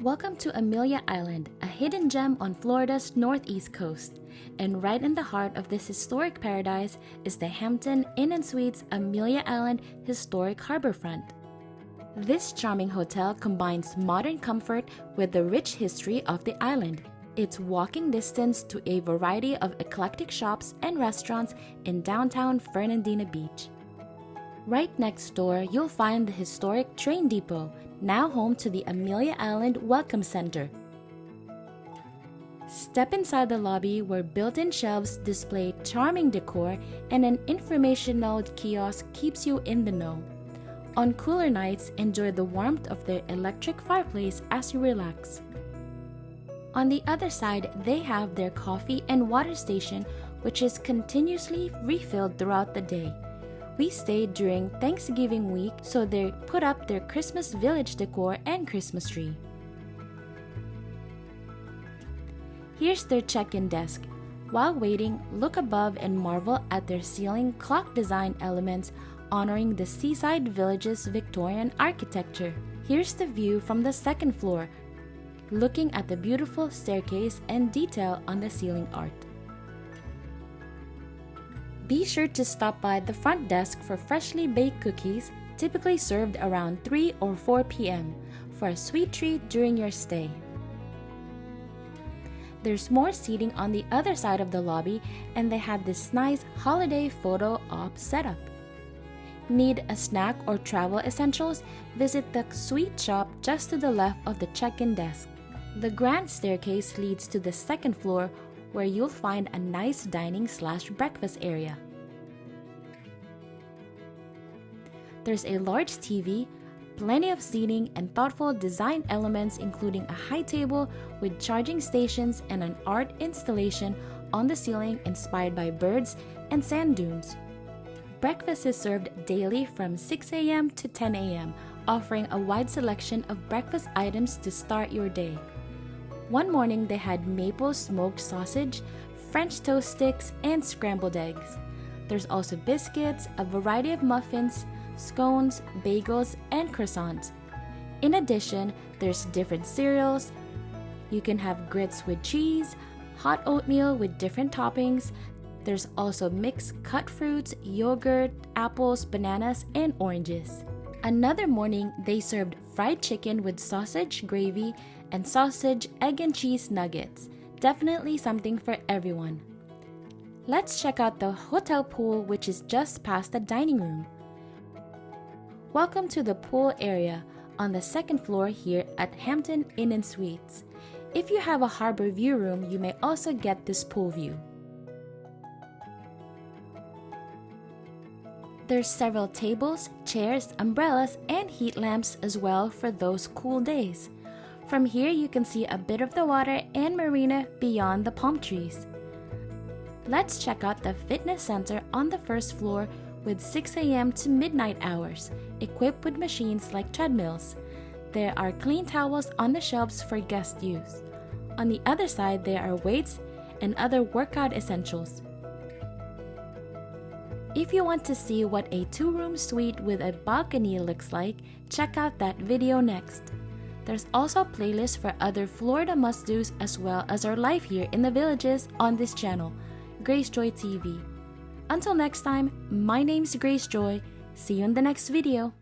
Welcome to Amelia Island, a hidden gem on Florida's northeast coast. And right in the heart of this historic paradise is the Hampton Inn & Suites Amelia Island Historic Harborfront. This charming hotel combines modern comfort with the rich history of the island. It's walking distance to a variety of eclectic shops and restaurants in downtown Fernandina Beach. Right next door, you'll find the historic train depot, now home to the Amelia Island Welcome Center. Step inside the lobby where built-in shelves display charming decor and an informational kiosk keeps you in the know. On cooler nights, enjoy the warmth of their electric fireplace as you relax. On the other side, they have their coffee and water station, which is continuously refilled throughout the day. We stayed during Thanksgiving week, so they put up their Christmas village decor and Christmas tree. Here's their check-in desk. While waiting, look above and marvel at their ceiling clock design elements honoring the seaside village's Victorian architecture. Here's the view from the second floor, looking at the beautiful staircase and detail on the ceiling art. Be sure to stop by the front desk for freshly baked cookies, typically served around 3 or 4 p.m., for a sweet treat during your stay. There's more seating on the other side of the lobby, and they had this nice holiday photo op setup. Need a snack or travel essentials? Visit the sweet shop just to the left of the check-in desk. The grand staircase leads to the second floor, where you'll find a nice dining/breakfast area. There's a large TV, plenty of seating, and thoughtful design elements including a high table with charging stations and an art installation on the ceiling inspired by birds and sand dunes. Breakfast is served daily from 6 a.m. to 10 a.m., offering a wide selection of breakfast items to start your day. One morning they had maple smoked sausage, French toast sticks, and scrambled eggs. There's also biscuits, a variety of muffins, scones, bagels, and croissants. In addition, there's different cereals. You can have grits with cheese, hot oatmeal with different toppings. There's also mixed cut fruits, yogurt, apples, bananas, and oranges. Another morning, they served fried chicken with sausage gravy and sausage, egg, and cheese nuggets. Definitely something for everyone. Let's check out the hotel pool, which is just past the dining room. Welcome to the pool area on the second floor here at Hampton Inn & Suites. If you have a harbor view room, you may also get this pool view. There's several tables, chairs, umbrellas, and heat lamps as well for those cool days. From here, you can see a bit of the water and marina beyond the palm trees. Let's check out the fitness center on the first floor with 6 a.m. to midnight hours, equipped with machines like treadmills. There are clean towels on the shelves for guest use. On the other side, there are weights and other workout essentials. If you want to see what a 2-room suite with a balcony looks like, check out that video next. There's also a playlist for other Florida must-dos as well as our life here in the villages on this channel, Grace Joy TV. Until next time, my name's Grace Joy. See you in the next video.